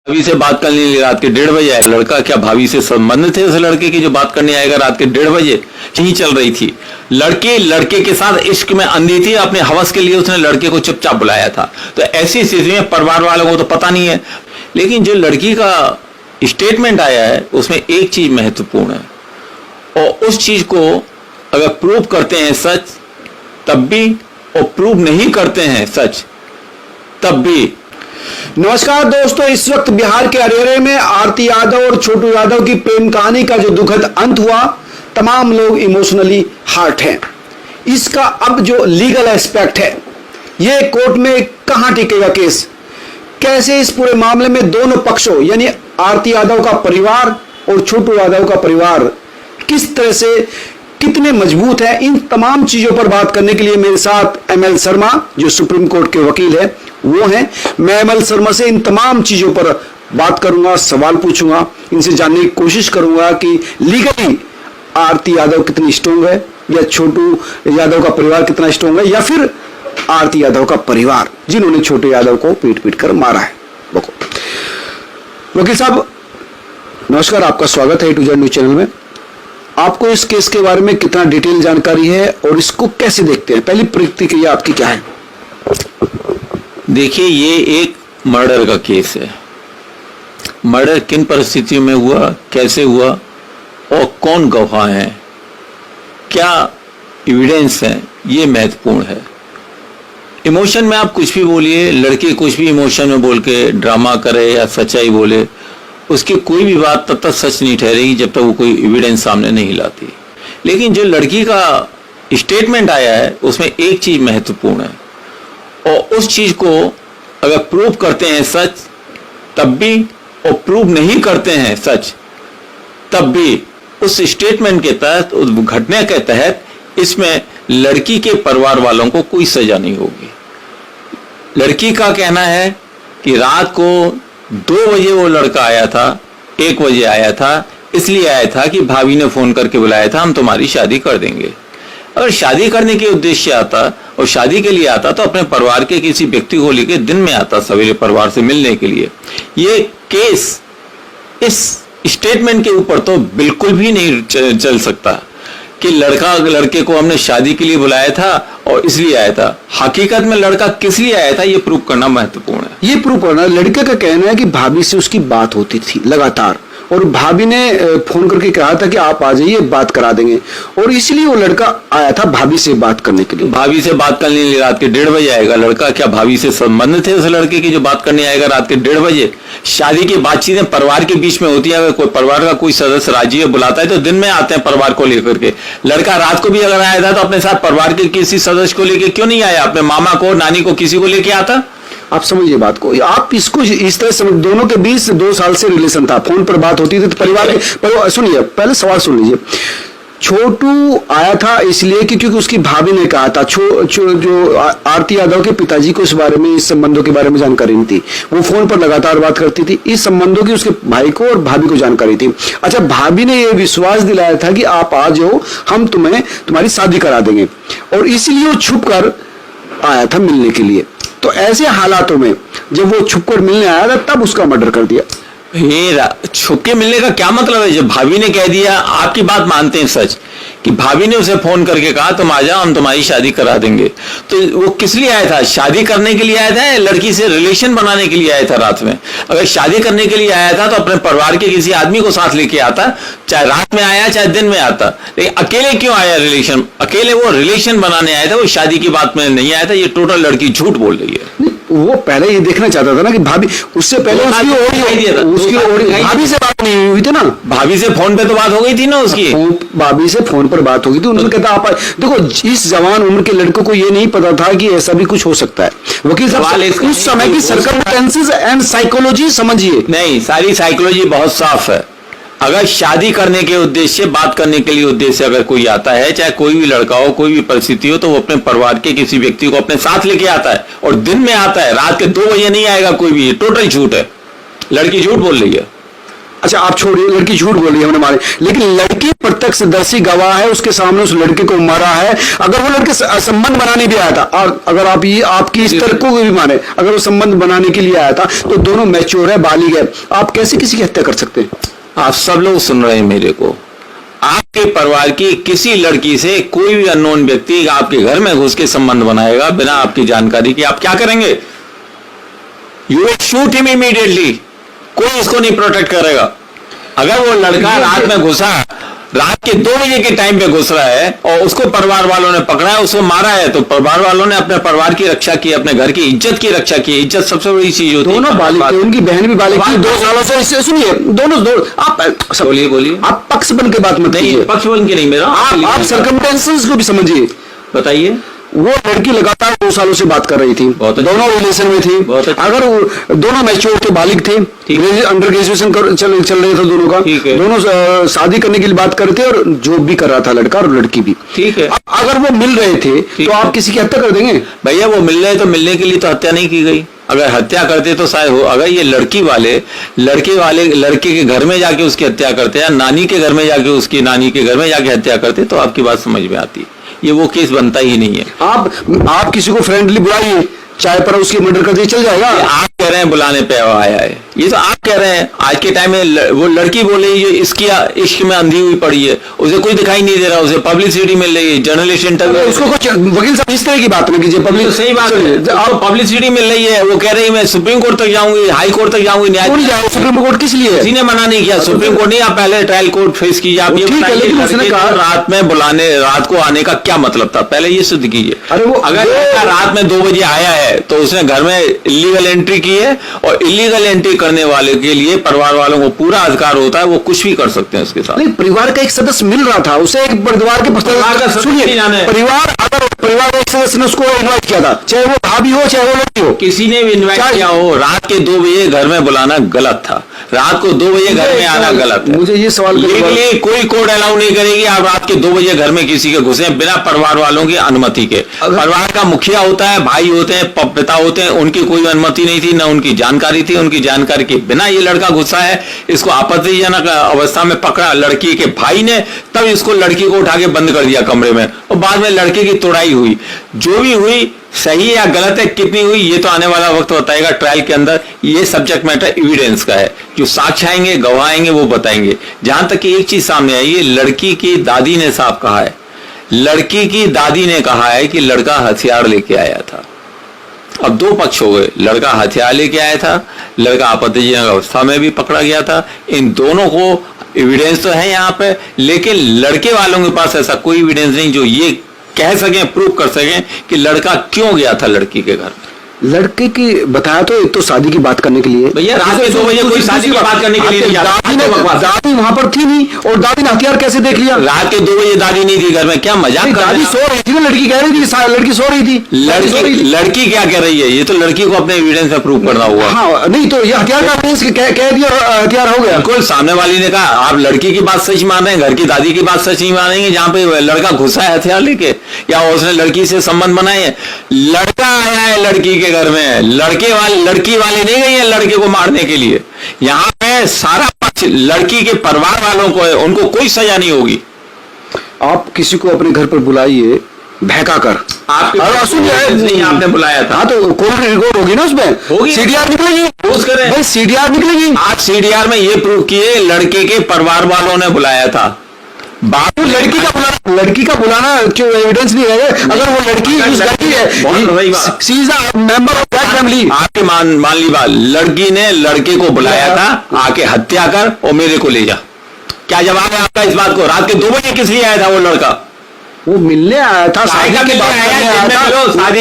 भाभी से बात करने लिए रात के 1:30 बजे आया लड़का। क्या भाभी से संबंध थे उस लड़के की जो बात करने आएगा रात के 1:30 बजे? यही चल रही थी। लड़की लड़के के साथ इश्क में अंधी थी, अपने हवस के लिए उसने लड़के को चुपचाप बुलाया था। तो ऐसी स्थिति में परिवार वालों को तो पता नहीं है, लेकिन जो लड़की का स्टेटमेंट आया है उसमें एक चीज महत्वपूर्ण है, और उस चीज को अगर प्रूव करते हैं सच तब भी, और प्रूव नहीं करते हैं सच तब भी। नमस्कार दोस्तों, इस वक्त बिहार के अरेरे में आरती यादव और छोटू यादव की प्रेम कहानी का जो दुखद अंत हुआ, तमाम लोग इमोशनली हर्ट हैं। इसका अब जो लीगल एस्पेक्ट है, ये कोर्ट में कहां टिकेगा केस, कैसे इस पूरे मामले में दोनों पक्षों यानी आरती यादव का परिवार और छोटू यादव का परिवार किस तरह से कितने मजबूत है, इन तमाम चीजों पर बात करने के लिए मेरे साथ एमएल शर्मा जो सुप्रीम कोर्ट के वकील है वो हैं। मैं एमएल शर्मा से इन तमाम चीजों पर बात करूंगा, सवाल पूछूंगा, इनसे जानने की कोशिश करूंगा कि लीगली आरती यादव कितनी स्ट्रोंग है, या छोटू यादव का परिवार कितना स्ट्रोंग है, या फिर आरती यादव का परिवार जिन्होंने छोटू यादव को पीट पीट कर मारा है। वकील साहब नमस्कार, आपका स्वागत है A to Z news channel में। आपको इस केस के बारे में कितना डिटेल जानकारी है और इसको कैसे देखते हैं, पहली प्रतिक्रिया आपकी क्या है? देखिए, ये एक मर्डर का केस है। मर्डर किन परिस्थितियों में हुआ, कैसे हुआ और कौन गवाह हैं, क्या एविडेंस है, ये महत्वपूर्ण है। इमोशन में आप कुछ भी बोलिए, लड़के कुछ भी इमोशन में बोल के ड्रामा करे या सच्चाई बोले, उसकी कोई भी बात तब तक सच नहीं ठहरेगी जब तक वो कोई एविडेंस सामने नहीं लाती। लेकिन जो लड़की का स्टेटमेंट आया है उसमें एक चीज महत्वपूर्ण है, और उस चीज को अगर प्रूव करते हैं सच तब भी, और प्रूव नहीं करते हैं सच तब भी, उस स्टेटमेंट के तहत, उस घटना के तहत इसमें लड़की के परिवार वालों को कोई सजा नहीं होगी। लड़की का कहना है कि रात को 2 बजे वो लड़का आया था, 1 बजे आया था, इसलिए आया था कि भाभी ने फोन करके बुलाया था हम तुम्हारी शादी कर देंगे। अगर शादी करने के उद्देश्य आता और शादी के लिए आता तो अपने परिवार के किसी व्यक्ति को लेकर दिन में आता सवेरे परिवार से मिलने के लिए। ये केस इस स्टेटमेंट के ऊपर तो बिल्कुल भी नहीं चल सकता कि लड़का लड़के को हमने शादी के लिए बुलाया था और इसलिए आया था। हकीकत में लड़का किस लिए आया था ये प्रूव करना महत्वपूर्ण है। ये प्रूव करना, लड़के का कहना है कि भाभी से उसकी बात होती थी लगातार, और भाभी ने फोन करके कहा था कि आप आ जाइए बात करा देंगे, और इसलिए वो लड़का आया था भाभी से बात करने के लिए। भाभी से बात करने लिए रात के 1:30 बजे आएगा लड़का। क्या भाभी से संबंध थे उस लड़के की जो बात करने आएगा रात के 1:30 बजे? शादी की बातचीतें परिवार के बीच में होती है। अगर कोई परिवार का कोई सदस्य राजी है, बुलाता है तो दिन में आते हैं परिवार को लेकर के। लड़का रात को भी अगर आया था तो अपने साथ परिवार के किसी सदस्य को लेकर क्यों नहीं आया? अपने मामा को, नानी को, किसी को लेके आता। आप समझिए बात को, आप इसको इस तरह समझ, दोनों के बीच 2 साल से रिलेशन था, फोन पर बात होती थी तो परिवार के, सुनिए पहले सवाल सुन लीजिए। छोटू आया था इसलिए कि क्योंकि उसकी भाभी ने कहा था, जो आरती यादव के पिताजी को इस बारे में, इस संबंधों के बारे में जानकारी नहीं थी। वो फोन पर लगातार बात करती थी, इस संबंधों की उसके भाई को और भाभी को जानकारी थी। अच्छा, भाभी ने ये विश्वास दिलाया था कि आप आ जाओ, हम तुम्हारी शादी करा देंगे, और इसीलिए वो छुप कर आया था मिलने के लिए। तो ऐसे हालातों में जब वो छुपकर मिलने आया था तब उसका मर्डर कर दिया। ये छुप के मिलने का क्या मतलब है? जब भाभी ने कह दिया, आपकी बात मानते हैं सच कि भाभी ने उसे फोन करके कहा तुम आ जाओ हम तुम्हारी शादी करा देंगे, तो वो किस लिए आया था? शादी करने के लिए आया था या लड़की से रिलेशन बनाने के लिए आया था रात में? अगर शादी करने के लिए आया था तो अपने परिवार के किसी आदमी को साथ लेके आता, चाहे रात में आया चाहे दिन में आता। लेकिन अकेले क्यों आया? रिलेशन अकेले वो रिलेशन बनाने आया था, वो शादी की बात में नहीं आया था। ये टोटल लड़की झूठ बोल रही है। वो पहले ये देखना चाहता था ना कि भाभी, उससे पहले उसकी भाभी से बात नहीं हुई थी ना, भाभी से फोन पे तो बात हो गई थी ना उसकी। भाभी से फोन पर बात हो गई थी, उन्होंने कहता आप देखो, इस जवान उम्र के लड़कों को ये नहीं पता था कि ऐसा भी कुछ हो सकता है। वकील साहब, उस समय की सर्कमस्टेंसेस एंड साइकोलॉजी समझिए। नहीं, सारी साइकोलॉजी बहुत साफ है। अगर शादी करने के उद्देश्य, बात करने के लिए उद्देश्य अगर कोई आता है, चाहे कोई भी लड़का हो, कोई भी परिस्थिति हो, तो वो अपने परिवार के किसी व्यक्ति को अपने साथ लेके आता है, और दिन में आता है। रात के 2 बजे नहीं आएगा कोई भी। टोटल झूठ है, लड़की झूठ बोल रही है। अच्छा आप छोड़िए, लड़की झूठ बोल रही है हमने मारे, लेकिन लड़की प्रत्यक्षदर्शी गवाह है, उसके सामने उस लड़के को मारा है। अगर वो लड़के संबंध बनाने भी आया था, और अगर आप ये आपकी इस तर्क को भी माने, अगर वो संबंध बनाने के लिए आया था तो दोनों मैच्योर है, बालिग है, आप कैसे किसी की हत्या कर सकते हैं? आप सब लोग सुन रहे हैं मेरे को, आपके परिवार की किसी लड़की से कोई भी अननोन व्यक्ति आपके घर में घुस के संबंध बनाएगा बिना आपकी जानकारी के, आप क्या करेंगे? You will shoot him immediately. कोई इसको नहीं प्रोटेक्ट करेगा। अगर वो लड़का रात में घुसा, रात के 2 बजे के टाइम पे घुस रहा है और उसको परिवार वालों ने पकड़ा है, उसको मारा है, तो परिवार वालों ने अपने परिवार की रक्षा की, अपने घर की इज्जत की रक्षा की। इज्जत सबसे बड़ी चीज होती है। दोनों बालिग थे, उनकी बहन भी बालिग थी, 2 सालों से। इससे सुनिए, दोनों आप बोलिए आप पक्ष बन के बात मत नहीं, कीजिए, पक्ष बन के नहीं, मेरा आप सर्कमस्टेंसेस को भी समझिए। बताइए। वो लड़की लगातार 2 सालों से बात कर रही थी, दोनों रिलेशन में थी। अगर वो दोनों मैच्योर थे, बालिग थे, अंडर ग्रेजुएशन चल रहे थे दोनों का, दोनों शादी करने के लिए बात कर रहे थे और जॉब भी कर रहा था लड़का और लड़की भी। ठीक है। अगर वो मिल रहे थे तो आप किसी की हत्या कर देंगे? भैया वो मिल रहे तो मिलने के लिए तो हत्या नहीं की गई। अगर हत्या करते तो शायद हो। अगर ये लड़के वाले लड़के के घर में जाके उसकी हत्या करते या नानी के घर में जाके उसकी नानी के घर में जाके हत्या करते तो आपकी बात समझ में आती। ये वो केस बनता ही नहीं है। आप किसी को फ्रेंडली बुलाइए, चाय पर उसकी मर्डर कर दिए, चल जाएगा? आप कह रहे हैं बुलाने पे आया है, ये तो आप कह रहे हैं। आज के टाइम में वो लड़की बोले जो इसकी इश्क में अंधी हुई पड़ी है, उसे कोई दिखाई नहीं दे रहा, उसे पब्लिसिटी मिल रही है, जर्नलिस्ट इंटरव्यू, उसको कुछ वकील साहब इस तरह की बात नहीं कीजिए। पब्लिक सही बात है, आपको पब्लिसिटी मिल रही है। वो कह रही है मैं सुप्रीम कोर्ट तक जाऊंगी, हाई कोर्ट तक जाऊंगी। न्याय सुप्रीम कोर्ट किस लिए? किसी ने मना नहीं किया, सुप्रीम कोर्ट नहीं। आप पहले ट्रायल कोर्ट फेस कीजिए। आप ये बताइए रात में बुलाने, रात को आने का क्या मतलब था, पहले ये सिद्ध कीजिए। अरे वो अगर रात में 2 बजे आया है तो उसने घर में इलीगल एंट्री की है, और इलीगल एंट्री करने वाले के लिए परिवार वालों को पूरा अधिकार होता है, वो कुछ भी कर सकते हैं उसके साथ। नहीं, परिवार का एक सदस्य मिल रहा था उसे, एक परिवार के परिवार का एक सदस्य ने उसको इन्वाइट किया था, चाहे वो भाभी हो चाहे वो लड़की हो, किसी ने भी इन्वाइट किया हो। रात के 2 बजे घर में बुलाना गलत था, रात को 2 बजे घर में आना गलत है। मुझे ये सवाल लिए कोई कोर्ट अलाउ नहीं करेगी आप रात के 2 बजे घर में किसी के घुसे बिना परिवार वालों की अनुमति के। परिवार का मुखिया होता है, भाई होते हैं, पिता होते हैं, उनकी कोई अनुमति नहीं थी, ना उनकी जानकारी थी। उनकी जानकारी के बिना ये लड़का घुसा है, इसको आपत्तिजनक अवस्था में पकड़ा लड़की के भाई ने, तब इसको लड़की को उठा के बंद कर दिया कमरे में, और बाद में लड़के की तोड़ाई हुई। जो भी हुई, सही या गलत है, कितनी हुई, ये तो आने वाला वक्त बताएगा ट्रायल के अंदर। ये सब्जेक्ट मैटर एविडेंस का है, जो साक्ष्य आएंगे, गवाह आएंगे, वो बताएंगे। जहां तक कि एक चीज सामने आई है, लड़की की दादी ने साफ कहा है, लड़की की दादी ने कहा है कि लड़का हथियार लेके आया था। अब 2 पक्ष हो गए, लड़का हथियार लेके आया था, लड़का आपत्तिजनक अवस्था में भी पकड़ा गया था। इन दोनों को एविडेंस तो है यहाँ पे, लेकिन लड़के वालों के पास ऐसा कोई एविडेंस नहीं जो ये कह सकें, प्रूव कर सकें कि लड़का क्यों गया था लड़की के घर में। लड़के की बताया तो एक तो शादी की बात करने के लिए, भैया रात के 2 बजे कोई शादी की बात करने के लिए नहीं जाता। दादी वहां पर थी नहीं, और दादी ने हथियार कैसे देख लिया? रात के 2 बजे दादी नहीं थी घर में, क्या मजाक? दादी सो रही थी ना, लड़की कह रही थी लड़की सो रही थी। लड़की क्या कह रही है, ये तो लड़की को अपने एविडेंस में प्रूव करना हुआ। हाँ, नहीं तो ये हथियार का एविडेंस कह दिया, हथियार हो गया। बिल्कुल, सामने वाली ने कहा आप लड़की की बात सच मान रहे हैं, घर की दादी की बात सच नहीं मानेंगे। जहाँ पे लड़का घुसा है हथियार लेके, या उसने लड़की से संबंध बनाए हैं, लड़का आया है लड़की के घर में, लड़की वाले नहीं गई है लड़के को मारने के लिए। यहाँ पे सारा पक्ष लड़की के परिवार वालों को है, उनको कोई सजा नहीं होगी। आप किसी को अपने घर पर बुलाइए भैका कर, आपने बुलाया था, हाँ तो कोर्ट रिकॉर्ड होगी ना, उसमें होगी, सीडीआर निकलेगी, भाई सीडीआर निकलेगी। आप सीडीआर में ये प्रूव किए लड़के के परिवार वालों ने बुलाया था। बात लड़की का बुलाना क्यों एविडेंस नहीं है? अगर वो लड़की मेंबर ऑफ दैट फैमिली, आपके मान ली बात, लड़की ने लड़के को बुलाया था, आके हत्या कर और मेरे को ले जा। क्या जवाब है आपका इस बात को? रात के 2 बजे किस लिए आया था वो लड़का? वो मिलने आया था, शादी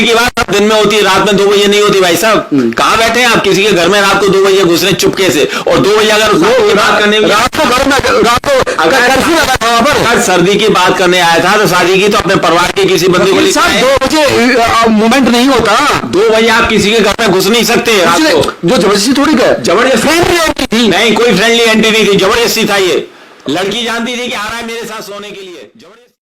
की बात दिन में होती है, रात में 2 बजे नहीं होती। भाई साहब कहाँ बैठे हैं आप? किसी के घर में रात को 2 बजे घुस रहे चुपके से, और 2 बजे अगर बात करने रात को घर में अगर सर्दी की बात करने आया था तो शादी की तो अपने परिवार के किसी बंदे को 2 बजे मूवमेंट नहीं होता। 2 बजे आप किसी के घर में घुस नहीं सकते रात को। जो जबरदस्ती थोड़ी है, जबरदस्ती नहीं, कोई फ्रेंडली एंट्री नहीं थी, जबरदस्ती था। ये लड़की जानती थी कि आ रहा है मेरे साथ सोने के लिए।